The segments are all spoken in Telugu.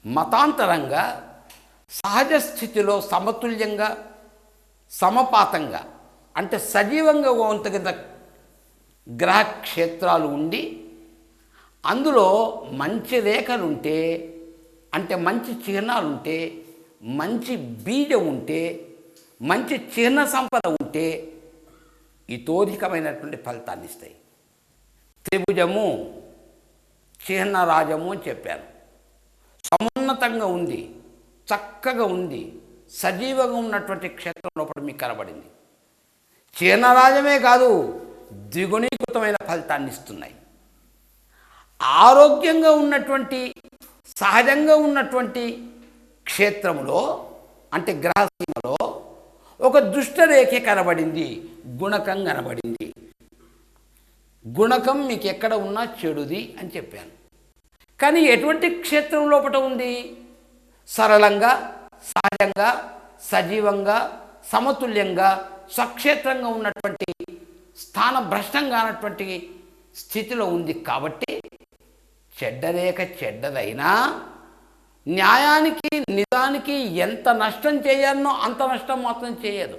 మతాంతరంగా సహజ స్థితిలో సమతుల్యంగా సమపాతంగా అంటే సజీవంగా ఉంతగిన గ్రహ క్షేత్రాలు ఉండి అందులో మంచి రేఖలుంటే అంటే మంచి చిహ్నాలుంటే మంచి బీజం ఉంటే మంచి చిహ్న సంపద ఉంటే ఇతోధికమైనటువంటి ఫలితాన్ని ఇస్తాయి. త్రిభుజము చిహ్నరాజము అని చెప్పాను. సమున్నతంగా ఉంది, చక్కగా ఉంది, సజీవంగా ఉన్నటువంటి క్షేత్రం లోపల మీకు కనబడింది. చిహ్నరాజమే కాదు, ద్విగుణీకృతమైన ఫలితాన్ని ఇస్తున్నాయి. ఆరోగ్యంగా ఉన్నటువంటి సహజంగా ఉన్నటువంటి క్షేత్రంలో అంటే గ్రహసీమలో ఒక దుష్టరేఖ కనబడింది, గుణకం కనబడింది. గుణకం మీకు ఎక్కడ ఉన్నా చెడుది అని చెప్పాను. కానీ ఎటువంటి క్షేత్రం లోపల ఉంది? సరళంగా, సహజంగా, సజీవంగా, సమతుల్యంగా, స్వక్షేత్రంగా ఉన్నటువంటి స్థానభ్రష్టంగా అన్నటువంటి స్థితిలో ఉంది. కాబట్టి చెడ్డరేఖ చెడ్డదైనా న్యాయానికి నిజానికి ఎంత నష్టం చేయాలనో అంత నష్టం మాత్రం చేయదు.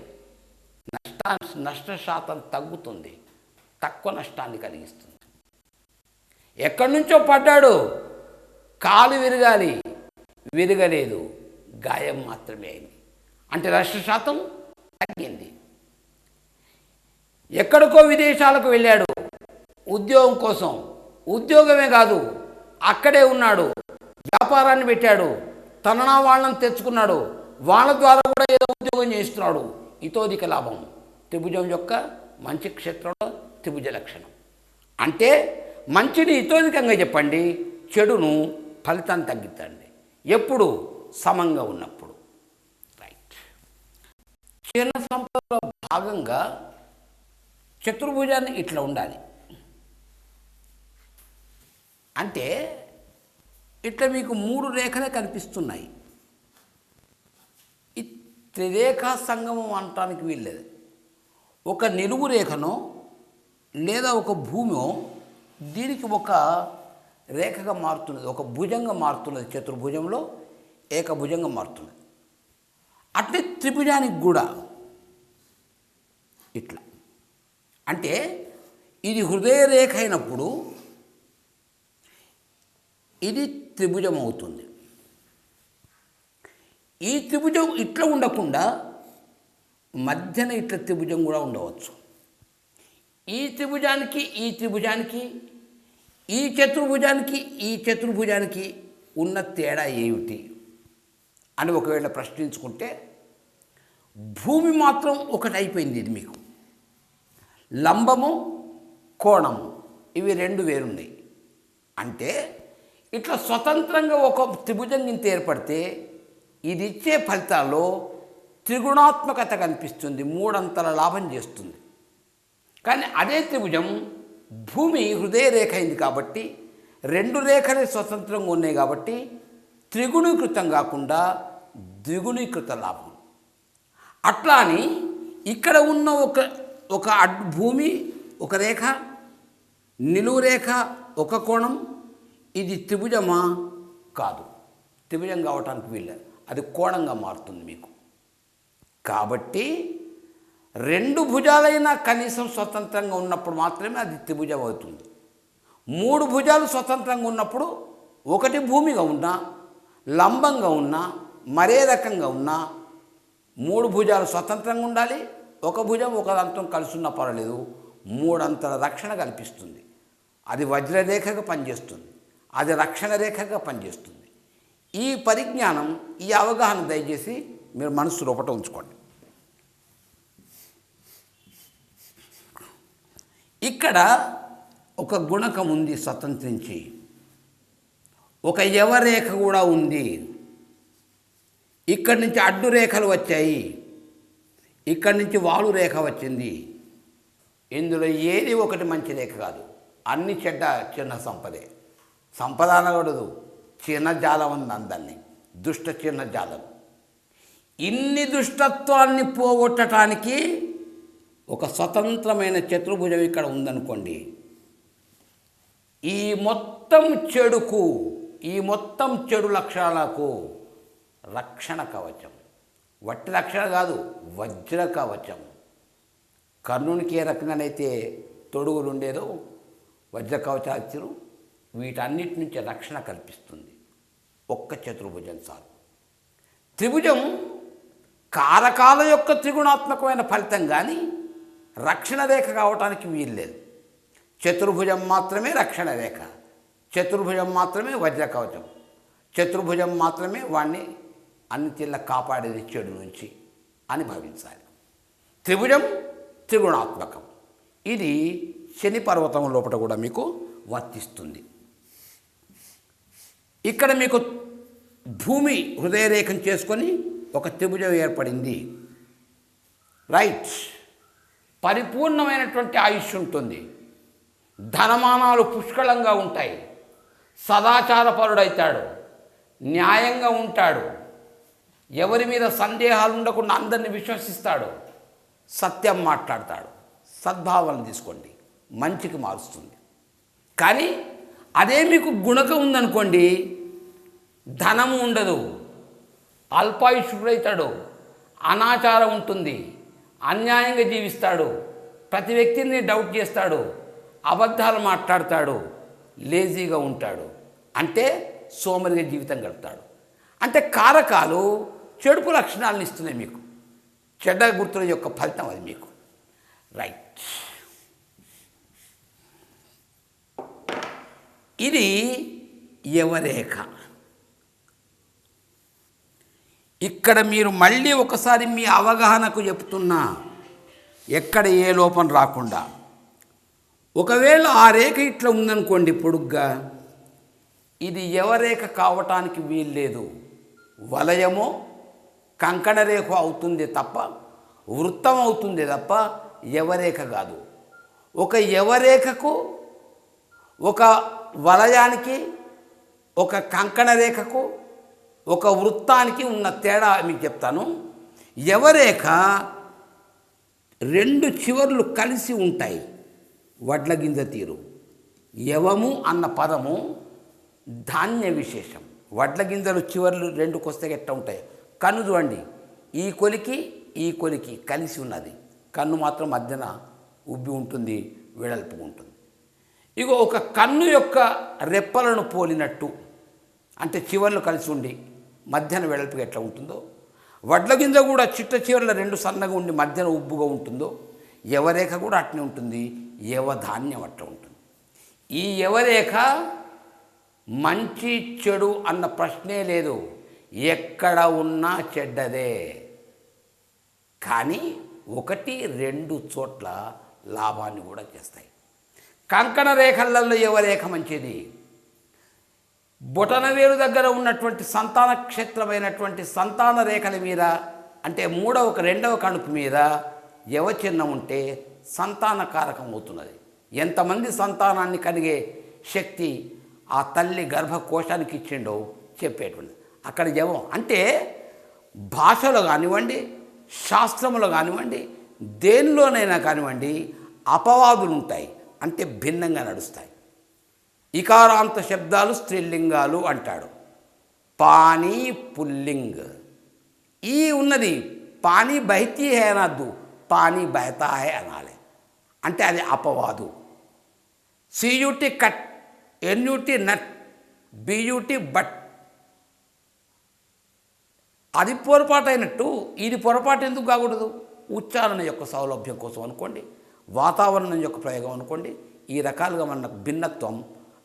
నష్ట శాతం తగ్గుతుంది, తక్కువ నష్టాన్ని కలిగిస్తుంది. ఎక్కడి నుంచో పడ్డాడు, కాలు విరగాలి, విరగలేదు, గాయం మాత్రమే అయింది అంటే నష్ట శాతం తగ్గింది. ఎక్కడికో విదేశాలకు వెళ్ళాడు ఉద్యోగం కోసం, ఉద్యోగమే కాదు అక్కడే ఉన్నాడు, వ్యాపారాన్ని పెట్టాడు, తననా వాళ్ళని తెచ్చుకున్నాడు, వాళ్ళ ద్వారా కూడా ఏదో ఉద్యోగం చేస్తున్నాడు, ఇతోధిక లాభం. త్రిభుజం యొక్క మంచి క్షేత్రంలో త్రిభుజ లక్షణం అంటే మంచిని ఇతోధికంగా చెప్పండి, చెడును ఫలితాన్ని తగ్గించండి. ఎప్పుడు? సమంగా ఉన్నప్పుడు. రైట్. చిహ్న సంపదలో భాగంగా చతుర్భుజాన్ని ఇట్లా ఉండాలి. అంటే ఇట్లా మీకు 3 రేఖలే కనిపిస్తున్నాయి. ఈ త్రిరేఖా సంగమం అనటానికి వీల్లేదు. ఒక నిలువు రేఖనో లేదా ఒక భూమో దీనికి ఒక రేఖగా మారుతున్నది, ఒక భుజంగా మారుతున్నది. చతుర్భుజంలో ఏకభుజంగా మారుతున్నది. అట్లే త్రిభుజానికి కూడా ఇట్లా అంటే ఇది హృదయ రేఖ అయినప్పుడు ఇది త్రిభుజం అవుతుంది. ఈ త్రిభుజం ఇట్లా ఉండకుండా మధ్యన ఇట్లా త్రిభుజం కూడా ఉండవచ్చు. ఈ త్రిభుజానికి ఈ త్రిభుజానికి ఈ చతుర్భుజానికి ఉన్న తేడా ఏమిటి అని ఒకవేళ ప్రశ్నించుకుంటే భూమి మాత్రం ఒకటి అయిపోయింది. ఇది మీకు లంబము కోణము ఇవి 2 వేరున్నాయి. అంటే ఇట్లా స్వతంత్రంగా ఒక త్రిభుజం ఇంత ఏర్పడితే ఇది ఇచ్చే ఫలితాల్లో త్రిగుణాత్మకత కనిపిస్తుంది, 3 అంతల లాభం చేస్తుంది. కానీ అదే త్రిభుజం భూమి హృదయ రేఖ అయింది కాబట్టి 2 రేఖలే స్వతంత్రంగా ఉన్నాయి కాబట్టి త్రిగుణీకృతం కాకుండా ద్విగుణీకృత లాభం. అట్లా అని ఇక్కడ ఉన్న ఒక భూమి ఒక రేఖ, నిలువు రేఖ ఒక కోణం, ఇది త్రిభుజమా? కాదు, త్రిభుజం కావటానికి వీల్లేదు, అది కోణంగా మారుతుంది మీకు. కాబట్టి 2 భుజాలైనా కనీసం స్వతంత్రంగా ఉన్నప్పుడు మాత్రమే అది త్రిభుజం అవుతుంది. 3 భుజాలు స్వతంత్రంగా ఉన్నప్పుడు ఒకటి భూమిగా ఉన్నా, లంబంగా ఉన్నా, మరే రకంగా ఉన్నా 3 భుజాలు స్వతంత్రంగా ఉండాలి. ఒక భుజం ఒక దంతం కలిసి ఉన్నా పర్వాలేదు, 3 అంతల రక్షణ కల్పిస్తుంది. అది వజ్రరేఖగా పనిచేస్తుంది, అది రక్షణ రేఖగా పనిచేస్తుంది. ఈ పరిజ్ఞానం, ఈ అవగాహన దయచేసి మీరు మనసు లోపట ఉంచుకోండి. ఇక్కడ ఒక గుణకం ఉంది స్వతంత్రించి, ఒక యవరేఖ కూడా ఉంది. ఇక్కడి నుంచి అడ్డు రేఖలు వచ్చాయి, ఇక్కడి నుంచి వాలు రేఖ వచ్చింది. ఇందులో ఏది ఒకటి మంచి రేఖ కాదు, అన్ని చిన్న సంపదే. సంపద అనకూడదు, చిన్న జాలం ఉంది అందరినీ, దుష్ట చిన్న జాలం. ఇన్ని దుష్టత్వాన్ని పోగొట్టడానికి ఒక స్వతంత్రమైన చతుర్భుజం ఇక్కడ ఉందనుకోండి, ఈ మొత్తం చెడుకు ఈ మొత్తం చెడు లక్షణాలకు రక్షణ కవచం. వట్టి రక్షణ కాదు, వజ్ర కవచం. కర్ణునికి ఏ రకంగానైతే తొడుగులు ఉండేదో వజ్ర కవచాలు వీటన్నిటి నుంచి రక్షణ కల్పిస్తుంది ఒక్క చతుర్భుజం చాలు. త్రిభుజం కారకాల యొక్క త్రిగుణాత్మకమైన ఫలితం కానీ రక్షణ రేఖ కావటానికి వీల్లేదు. చతుర్భుజం మాత్రమే రక్షణ రేఖ, చతుర్భుజం మాత్రమే వజ్ర కవచం, చతుర్భుజం మాత్రమే వాణ్ణి అన్ని తీళ్ళ కాపాడేది చెడు నుంచి అని భావించాలి. త్రిభుజం త్రిగుణాత్మకం. ఇది శని పర్వతం లోపల కూడా మీకు వర్తిస్తుంది. ఇక్కడ మీకు భూమి హృదయరేఖం చేసుకొని ఒక త్రిభుజం ఏర్పడింది. రైట్. పరిపూర్ణమైనటువంటి ఆయుష్ ఉంటుంది, ధనమానాలు పుష్కలంగా ఉంటాయి, సదాచారపరుడైతాడు, న్యాయంగా ఉంటాడు, ఎవరి మీద సందేహాలు ఉండకుండా అందరిని విశ్వసిస్తాడు, సత్యం మాట్లాడతాడు. సద్భావన తీసుకోండి, మంచికి మారుస్తుంది. కానీ అదే మీకు గుణకం ఉందనుకోండి, ధనము ఉండదు, అల్పాయుష్యుడైతాడు, అనాచారం ఉంటుంది, అన్యాయంగా జీవిస్తాడు, ప్రతి వ్యక్తిని డౌట్ చేస్తాడు, అబద్ధాలు మాట్లాడతాడు, లేజీగా ఉంటాడు, అంటే సోమరిగా జీవితం గడుపుతాడు. అంటే కారకాలు చెడుపు లక్షణాలను ఇస్తున్నాయి మీకు. చెడ్డ గుర్తుల యొక్క ఫలితం అది మీకు. రైట్. ఇది యవరేఖ. ఇక్కడ మీరు మళ్ళీ ఒకసారి మీ అవగాహనకు చెప్తున్నా, ఎక్కడ ఏ లోపం రాకుండా. ఒకవేళ ఆ రేఖ ఇట్లా ఉందనుకోండి పొడుగ్గా, ఇది యవరేఖ కావటానికి వీల్లేదు. వలయమో కంకణ రేఖ అవుతుంది తప్ప, వృత్తం అవుతుంది తప్ప యవరేఖ కాదు. ఒక యవరేఖకు, ఒక వలయానికి, ఒక కంకణ రేఖకు, ఒక వృత్తానికి ఉన్న తేడా మీకు చెప్తాను. యవరేఖ రెండు చివర్లు కలిసి ఉంటాయి, వడ్ల గింజ తీరు. యవము అన్న పదము ధాన్య విశేషం. వడ్ల గింజలు చివర్లు రెండు కొస్తే ఎట్లా ఉంటాయి? కన్ను చూడండి, ఈ కొలికి ఈ కొలికి కలిసి ఉన్నది, కన్ను మాత్రం మధ్యన ఉబ్బి ఉంటుంది, వెడల్పుగా ఉంటుంది. ఇగో ఒక కన్ను యొక్క రెప్పలను పోలినట్టు, అంటే చివర్లు కలిసి ఉండి మధ్యన వెడల్పుగా ఎట్లా ఉంటుందో, వడ్ల గింజ కూడా చిట్ట చివర్ల రెండు సన్నగా ఉండి మధ్యన ఉబ్బుగా ఉంటుందో, యవరేఖ కూడా అట్నే ఉంటుంది, యవధాన్యం అట్లా ఉంటుంది. ఈ యవరేఖ మంచి చెడు అన్న ప్రశ్నే లేదు, ఎక్కడ ఉన్నా చెడ్డదే. కానీ 1-2 చోట్ల లాభాన్ని కూడా చేస్తాయి. కంకణ రేఖలలో యవరేఖ మంచిది. బొటనవేలు దగ్గర ఉన్నటువంటి సంతాన క్షేత్రమైనటువంటి సంతాన రేఖల మీద, అంటే 2వ కణుపు మీద యవచిహ్నం ఉంటే సంతాన కారకం అవుతున్నది. ఎంతమంది సంతానాన్ని కలిగే శక్తి ఆ తల్లి గర్భకోశానికి ఇచ్చిండో చెప్పేటువంటి. అక్కడ యవం అంటే భాషలో కానివ్వండి, శాస్త్రములో కానివ్వండి, దేనిలోనైనా కానివ్వండి అపవాదులు ఉంటాయి, అంటే భిన్నంగా నడుస్తాయి. ఇకారాంత శబ్దాలు స్త్రీలింగాలు అంటాడు. పానీ పుల్లింగ్. ఈ ఉన్నది పానీ బహతీ హే అనద్దు, పానీ బహతా హే అనాలి, అంటే అది అపవాదు. C U T cut, N U T nut, B U T but. అది పొరపాటు అయినట్టు ఇది పొరపాటు ఎందుకు కాకూడదు? ఉచ్చారణ యొక్క సౌలభ్యం కోసం అనుకోండి, వాతావరణం యొక్క ప్రయోగం అనుకోండి. ఈ రకాలుగా మనకు భిన్నత్వం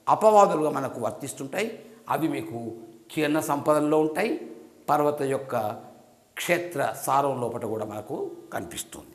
అపవాదులుగా మనకు వర్తిస్తుంటాయి. అవి మీకు చిన్న సంపదల్లో ఉంటాయి, పర్వత యొక్క క్షేత్ర సారం లోపల కూడా మనకు కనిపిస్తుంది.